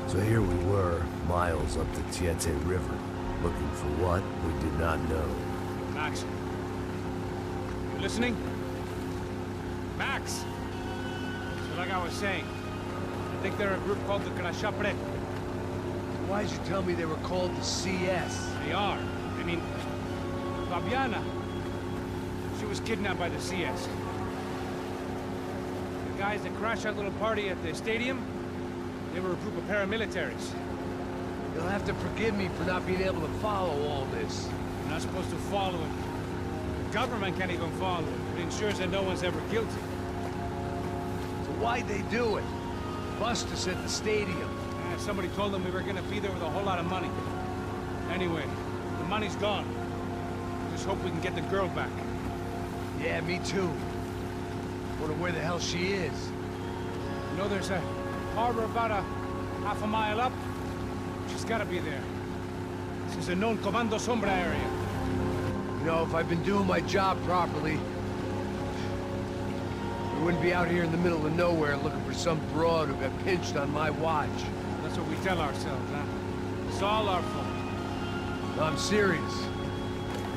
So here we were, miles up the Tietze River, looking for what we did not know. Max. You listening? Max! So like I was saying, I think they're a group called the Crashapre. Why'd you tell me they were called the CS? They are. I mean, Fabiana. She was kidnapped by the CS. The guys that crashed that little party at the stadium, they were a group of paramilitaries. You'll have to forgive me for not being able to follow all this. You're not supposed to follow it. The government can't even follow it. It ensures that no one's ever guilty. So why'd they do it? Bust us at the stadium. Somebody told them we were gonna be there with a whole lot of money. Anyway, the money's gone. Just hope we can get the girl back. Yeah, me too. Wonder where the hell she is. You know, there's a harbor about a half a mile up. She's gotta be there. This is a known Comando Sombra area. You know, if I'd been doing my job properly, we wouldn't be out here in the middle of nowhere looking for some broad who got pinched on my watch. That's what we tell ourselves, huh? It's all our fault. No, I'm serious.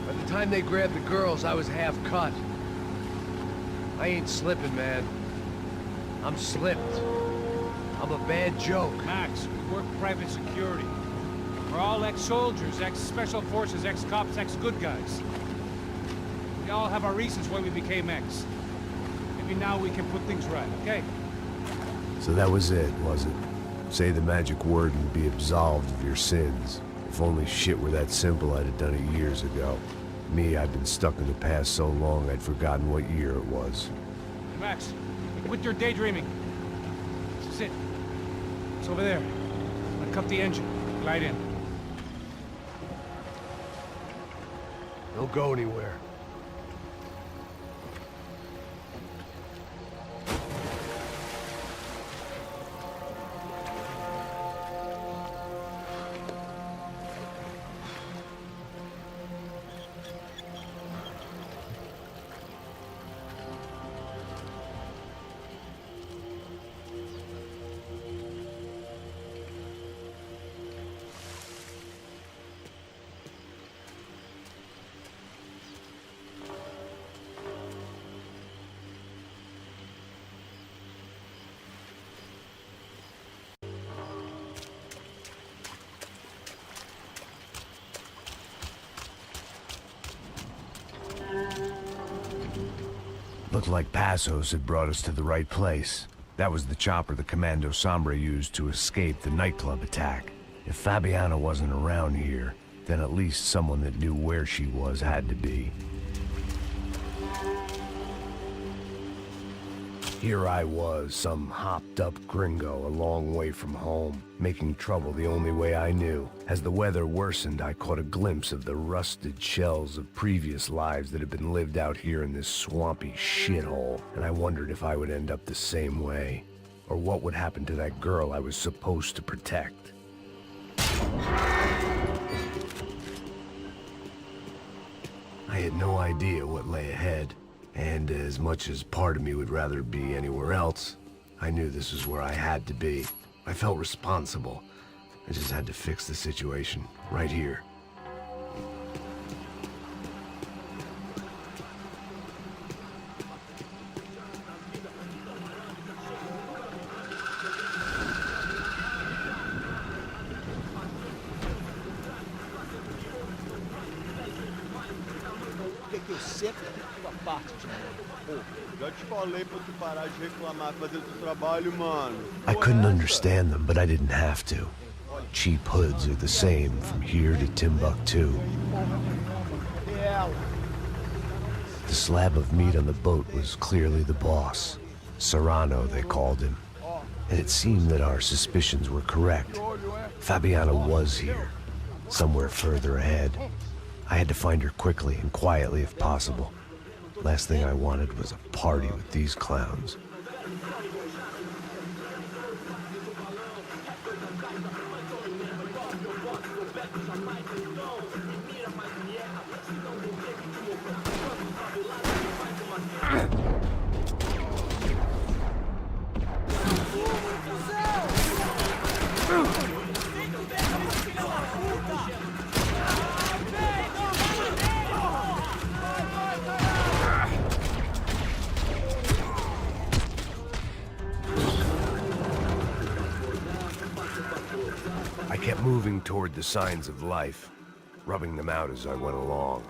By the time they grabbed the girls, I was half cut. I ain't slipping, man. I'm slipped. I'm a bad joke. Max, we work private security. We're all ex-soldiers, ex-special forces, ex-cops, ex-good guys. We all have our reasons why we became ex. Maybe now we can put things right, okay? So that was it, was it? Say the magic word and be absolved of your sins. If only shit were that simple, I'd have done it years ago. Me, I've been stuck in the past so long I'd forgotten what year it was. Max, quit your daydreaming. This is it. It's over there. I'm gonna cut the engine. Glide in. Don't go anywhere. Looked like Passos had brought us to the right place. That was the chopper the Comando Sombra used to escape the nightclub attack. If Fabiana wasn't around here, then at least someone that knew where she was had to be. Here I was, some hopped-up gringo a long way from home, making trouble the only way I knew. As the weather worsened, I caught a glimpse of the rusted shells of previous lives that had been lived out here in this swampy shithole, and I wondered if I would end up the same way, or what would happen to that girl I was supposed to protect. I had no idea what lay ahead. And as much as part of me would rather be anywhere else, I knew this was where I had to be. I felt responsible. I just had to fix the situation, right here. Eu sempre tua parte de novo. Já te falei pra tu parar de reclamar, fazer o teu trabalho, mano. I couldn't understand them, but I didn't have to. Cheap hoods are the same from here to Timbuktu. The slab of meat on the boat was clearly the boss. Serrano, they called him. And it seemed that our suspicions were correct. Fabiana was here, somewhere further ahead. I had to find her quickly and quietly if possible. Last thing I wanted was a party with these clowns. moving toward the signs of life, rubbing them out as I went along.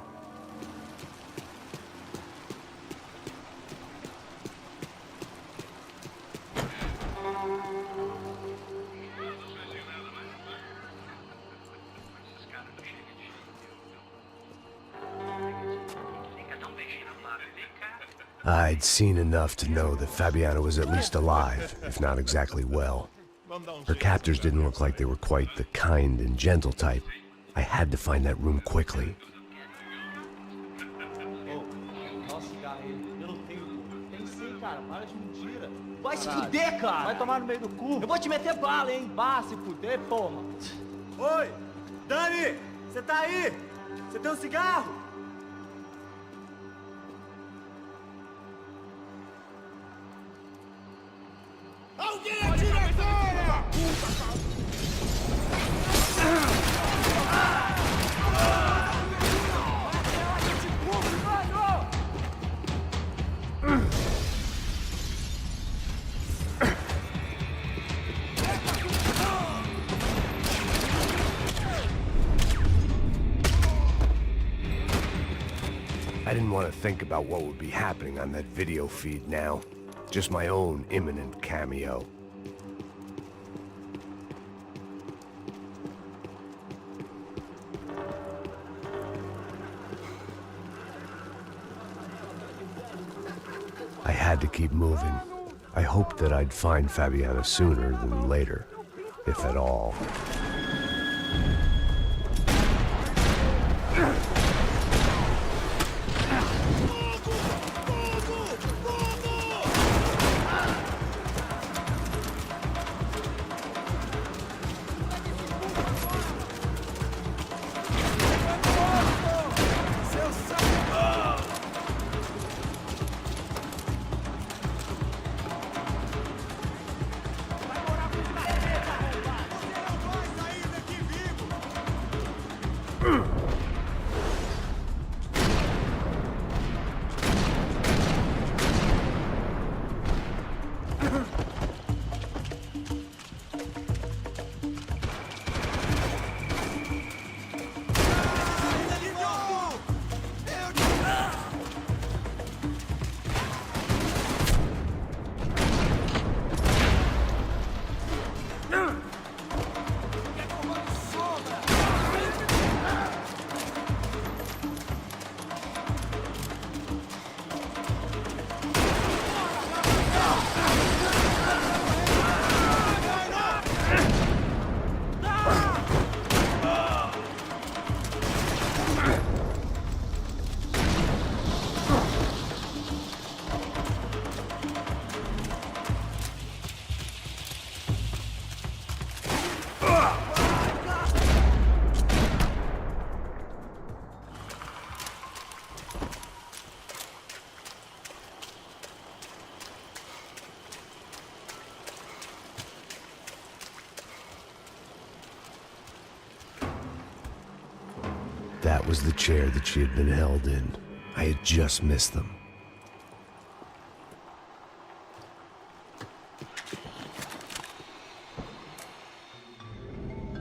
I'd seen enough to know that Fabiana was at least alive, if not exactly well. Her captors didn't look like they were quite the kind and gentle type. I had to find that room quickly. Vai se fuder, cara! Vai tomar no meio do cu! Eu vou te meter bala, hein? Vá se fuder, porra! Oi! Dani! Você tá aí? Você tem um cigarro? Alguém atira fora! I didn't want to think about what would be happening on that video feed now. Just my own imminent cameo. I had to keep moving. I hoped that I'd find Fabiana sooner than later, if at all. That was the chair that she had been held in. I had just missed them.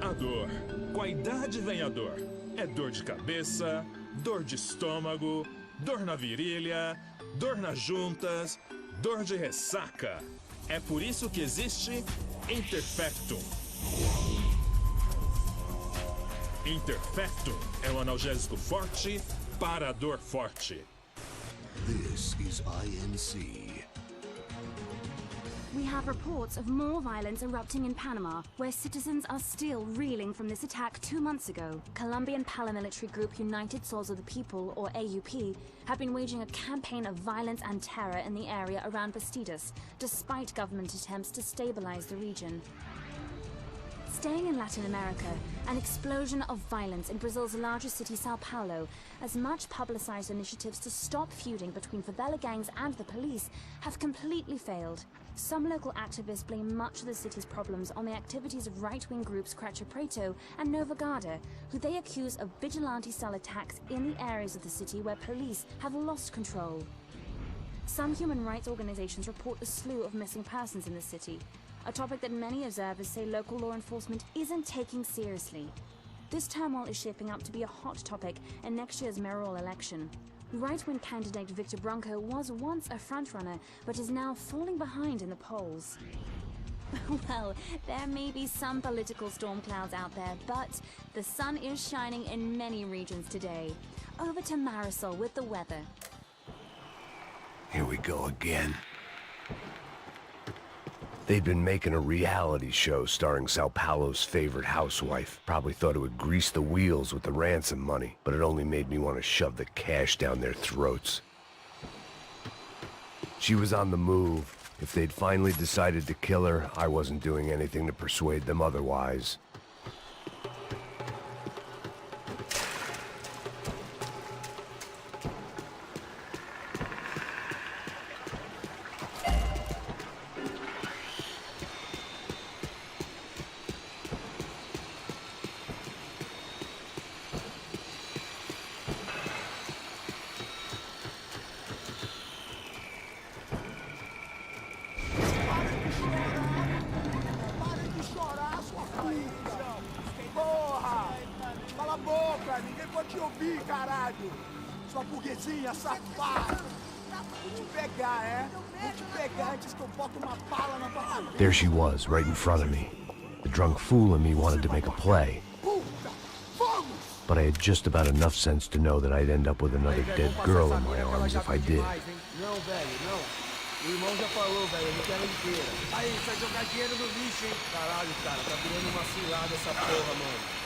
A dor. Com a idade vem a dor. É dor de cabeça, dor de estômago, dor na virilha, dor nas juntas, dor de ressaca. É por isso que existe Interfectum. Interfectum é um analgésico forte para a dor forte. This is INC. We have reports of more violence erupting in Panama, where citizens are still reeling from this attack 2 months ago. Colombian paramilitary group United Souls of the People, or AUP, have been waging a campaign of violence and terror in the area around Bastidas, despite government attempts to stabilize the region. Staying in Latin America, an explosion of violence in Brazil's largest city, Sao Paulo, as much publicized initiatives to stop feuding between favela gangs and the police have completely failed. Some local activists blame much of the city's problems on the activities of right-wing groups Cracha Preto and Nova Garda, who they accuse of vigilante-style attacks in the areas of the city where police have lost control. Some human rights organizations report a slew of missing persons in the city. a topic that many observers say local law enforcement isn't taking seriously. This turmoil is shaping up to be a hot topic in next year's mayoral election. Right-wing candidate Victor Branco was once a frontrunner, but is now falling behind in the polls. Well, there may be some political storm clouds out there, but the sun is shining in many regions today. Over to Marisol with the weather. Here we go again. They'd been making a reality show starring Sao Paulo's favorite housewife. Probably thought it would grease the wheels with the ransom money, but it only made me want to shove the cash down their throats. She was on the move. If they'd finally decided to kill her, I wasn't doing anything to persuade them otherwise. Porra! Cala a boca! Ninguém pode te ouvir, caralho! Sua burguesinha safada! Vou te pegar, é? Vou te pegar antes que eu boto uma bala na tua cabeça! There she was, right in front of me. The drunk fool in me wanted to make a play. But I had just about enough sense to know that I'd end up with another dead girl in my arms if I did. Não, velho, não. O irmão já falou, velho, eu não quero inteira. Aí, vai jogar dinheiro no lixo, hein? Caralho, cara, tá virando uma cilada essa porra, mano.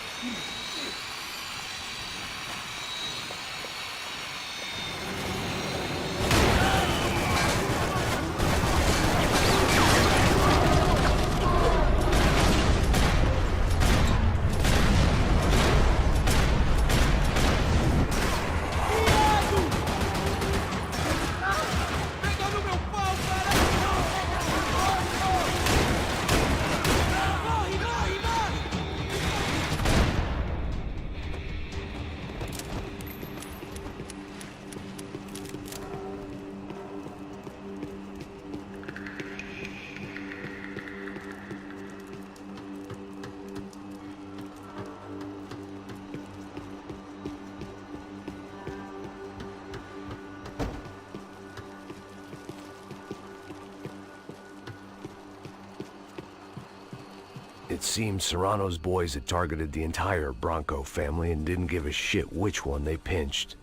It seemed Serrano's boys had targeted the entire Bronco family and didn't give a shit which one they pinched.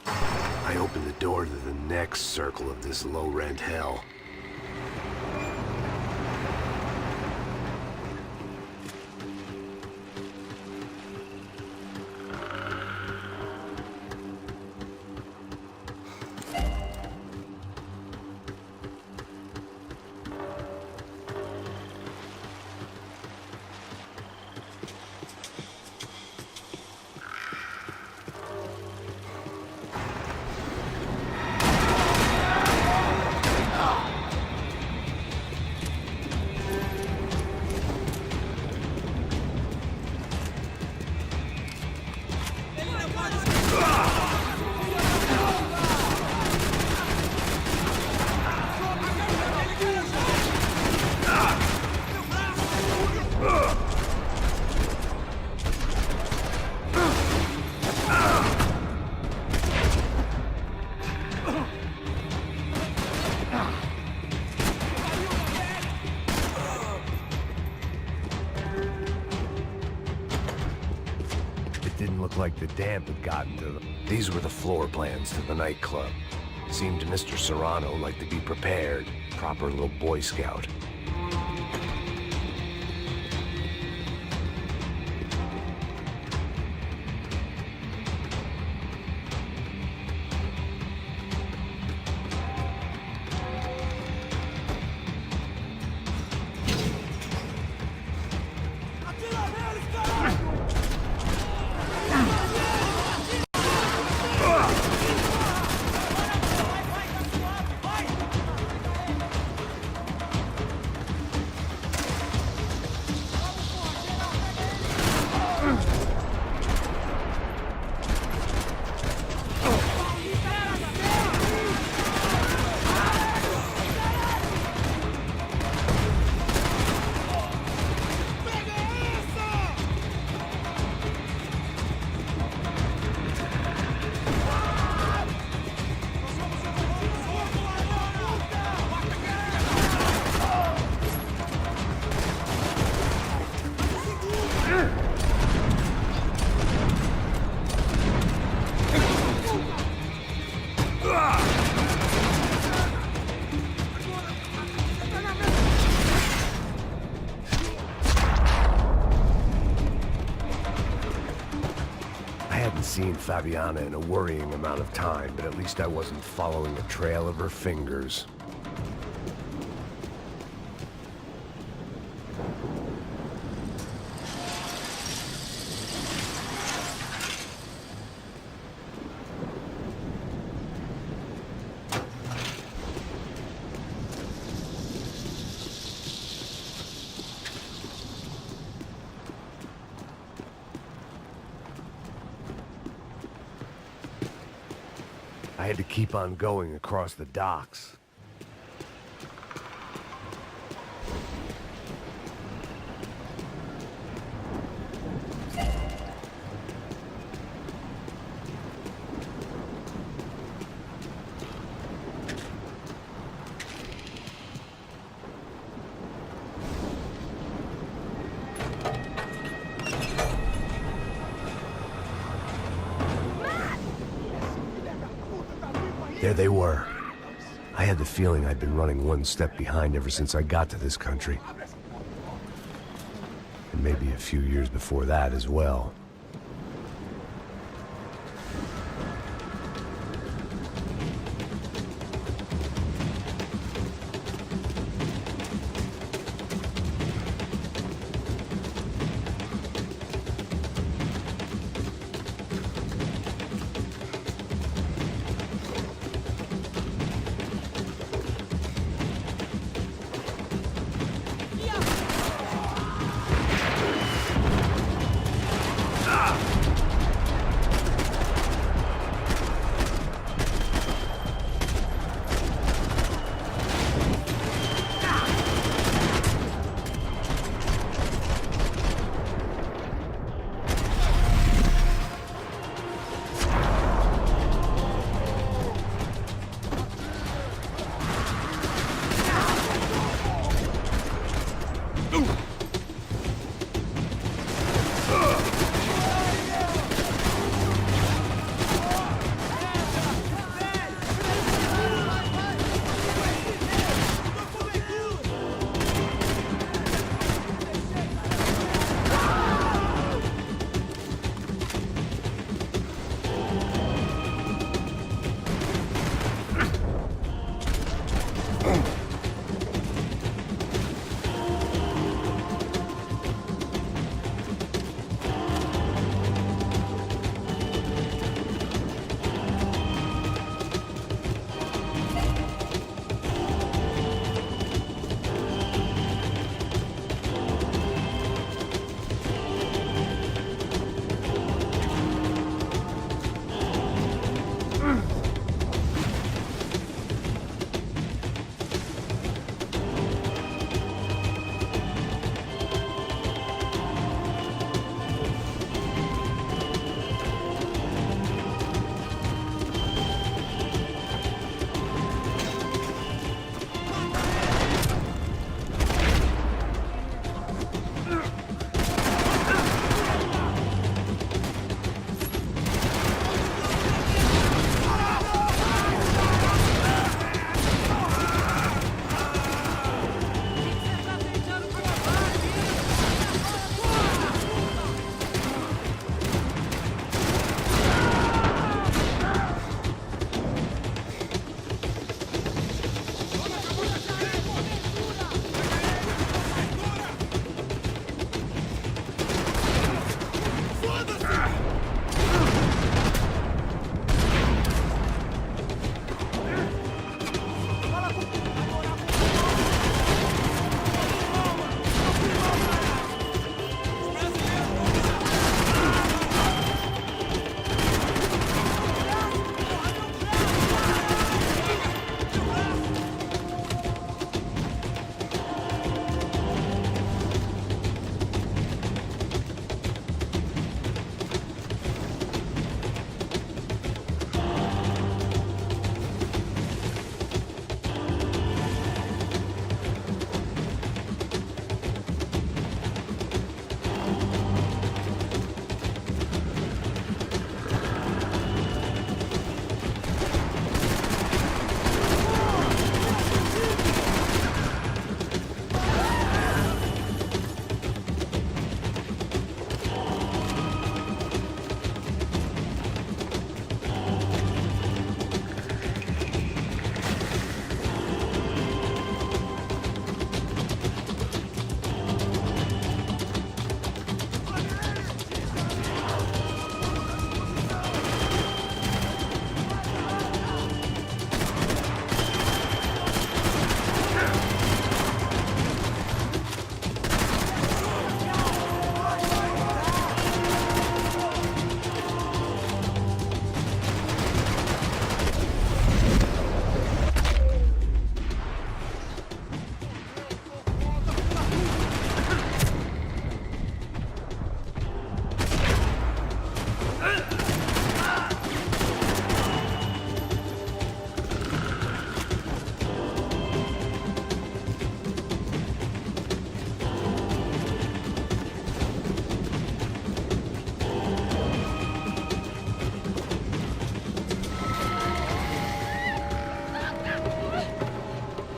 I opened the door to the next circle of this low-rent hell. Didn't look like the damp had gotten to them. These were the floor plans to the nightclub. Seemed to Mr. Serrano like to be prepared. Proper little Boy Scout. hadn't seen Fabiana in a worrying amount of time, but at least I wasn't following a trail of her fingers. I had to keep on going across the docks. There they were. I had the feeling I'd been running one step behind ever since I got to this country. And maybe a few years before that as well.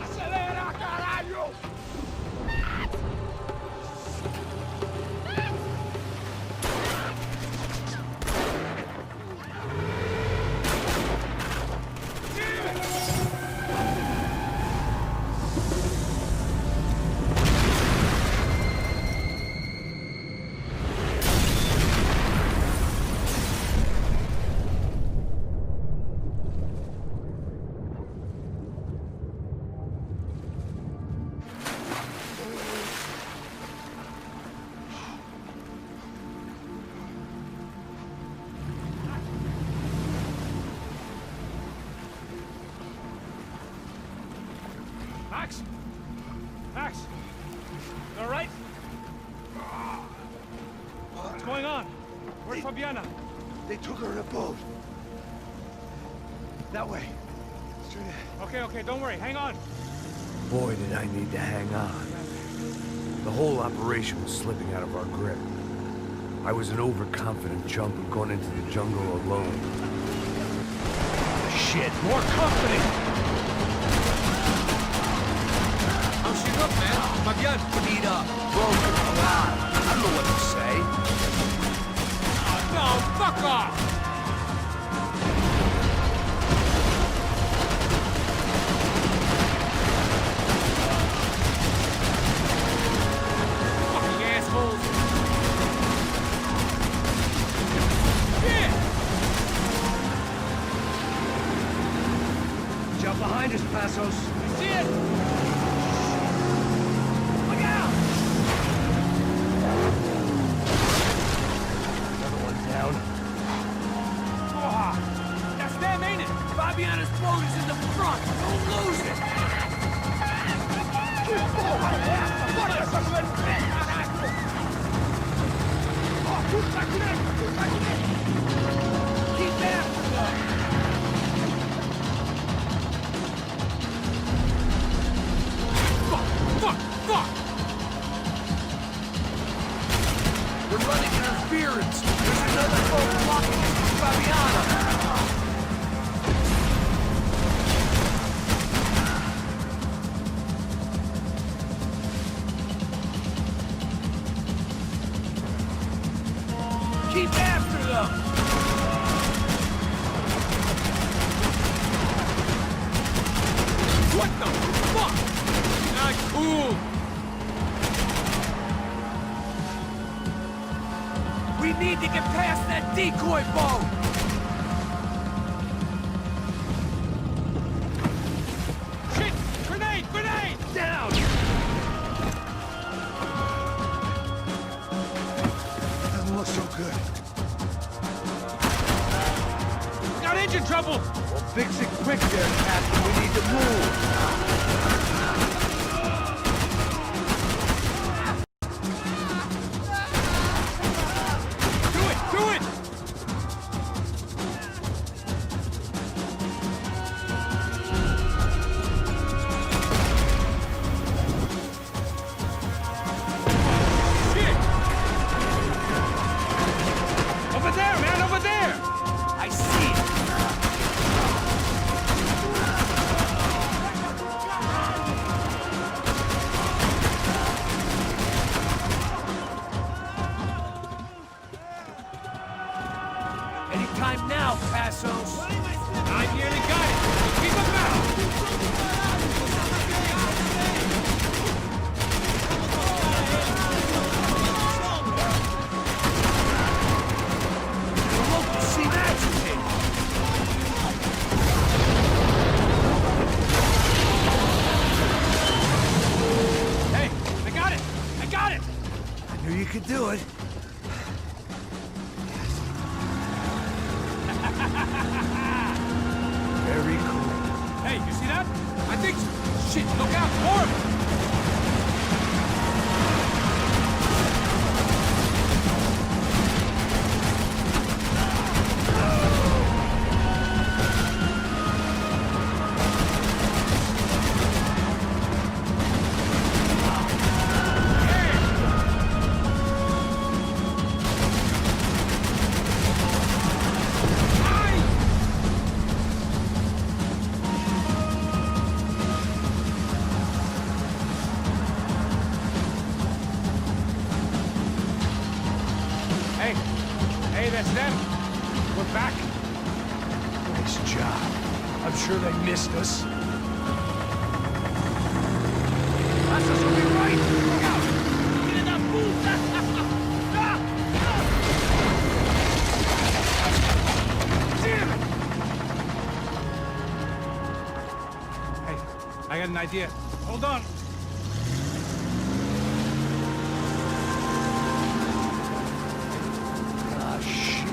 Acelera, caralho! Max? Max? You all right? What's going on? Where's Fabiana? They took her in a boat. That way. Straight ahead. Okay, don't worry. Hang on. Boy, did I need to hang on. The whole operation was slipping out of our grip. I was an overconfident chump who'd gone into the jungle alone. Shit, more company! How's she look, man? Fabian, beat up. Broken, alive. I don't know what to say. No, fuck off! Fucking assholes! Yeah! Jump behind us, Passos. I see it! Look out! Another one down. Oh, that's them, ain't it? Fabiana's boat is in the front. Don't lose it. Keep after them! Fuck! We're running interference. There's another boat blocking Fabiana. Keep after them! What the fuck? Not cool! We need to get past that decoy boat! Shit! Grenade! Down! Doesn't look so good. Got engine trouble! Well, fix it quick there, Captain. We need to move. Do it! Shit! Over there, man! Over there! I see it! Anytime now, Passos! I nearly got it! Keep them out! The locals seem agitated! Hey, I got it! I knew you could do it. Very cool. Hey, you see that? I think so. Shit, look out! More of them! that's them. We're back. Nice job. I'm sure they missed us. That's us will be right! Look out! Filha da puta! Damn it! Hey, I got an idea. Hold on. Ah, shit.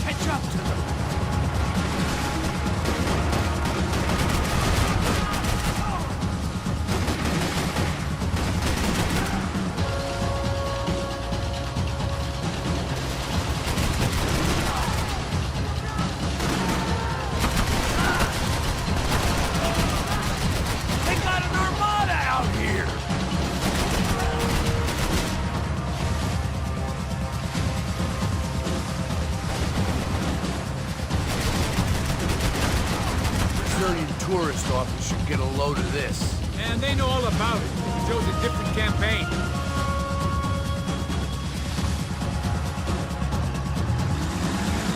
Catch up to them. They got an armada out here! Brazilian tourist office should get a load of this. And they know all about it. It shows a different campaign.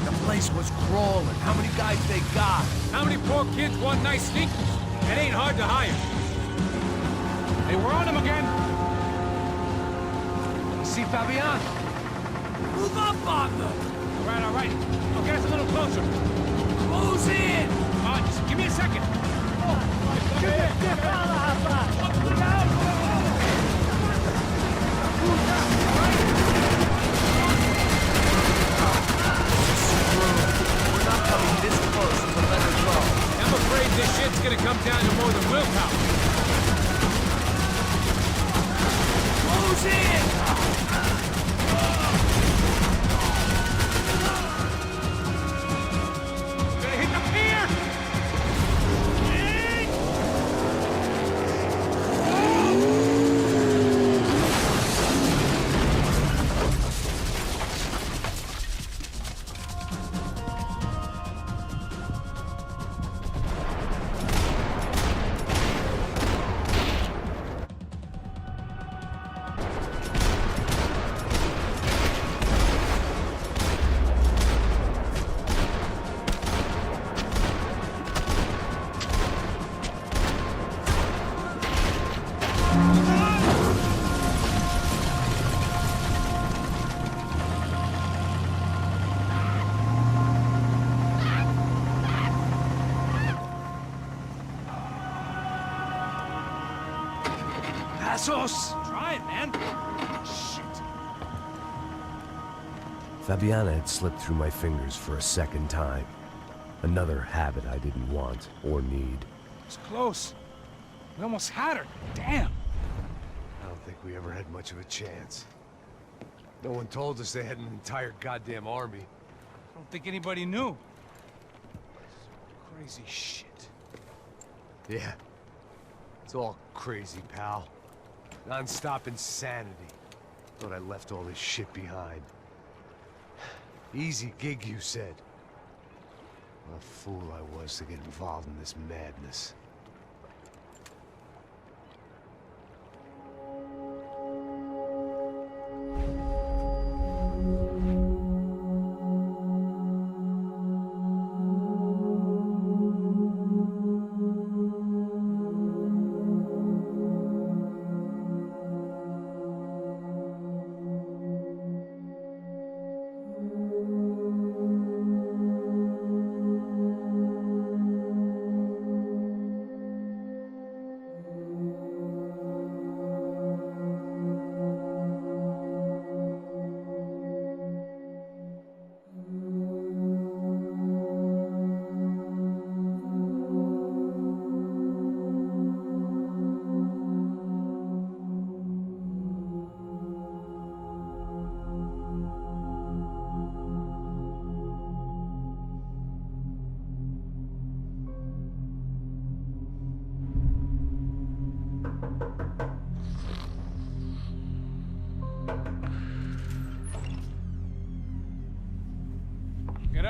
The place was crawling. How many guys they got? How many poor kids want nice sneakers? It ain't hard to hire. Hey, we're on them again. You see Fabian? Move up on them! All right. I'll get us a little closer. Close in! Just give me a second. We're not coming this close to let her go. I'm afraid this shit's gonna come down to more than willpower. Close in! Gonna hit the pier! Passos! Try it, man. Shit. Fabiana had slipped through my fingers for a second time. Another habit I didn't want or need. It's close. We almost had her. Damn. I don't think we ever had much of a chance. No one told us they had an entire goddamn army. I don't think anybody knew. Crazy shit. Yeah. It's all crazy, pal. Non-stop insanity. Thought I left all this shit behind. Easy gig, you said. What a fool I was to get involved in this madness.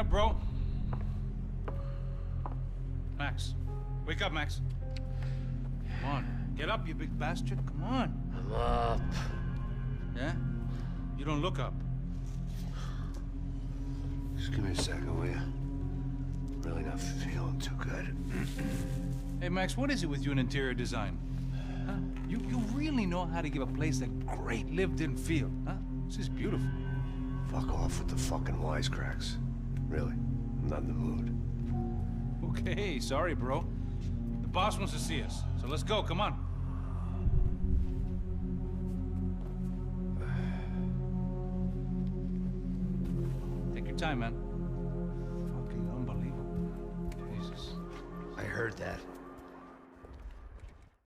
up, bro. Max. Wake up, Max. Come on. Get up, you big bastard. Come on. I'm up. Yeah? You don't look up. Just give me a second, will you? Really not feeling too good. Hey, Max, what is it with you in interior design? Huh? You really know how to give a place a great lived-in feel, huh? This is beautiful. Fuck off with the fucking wisecracks. Really, I'm not in the mood. Okay, sorry, bro. The boss wants to see us, so let's go, come on. Take your time, man. Fucking unbelievable. Jesus. I heard that.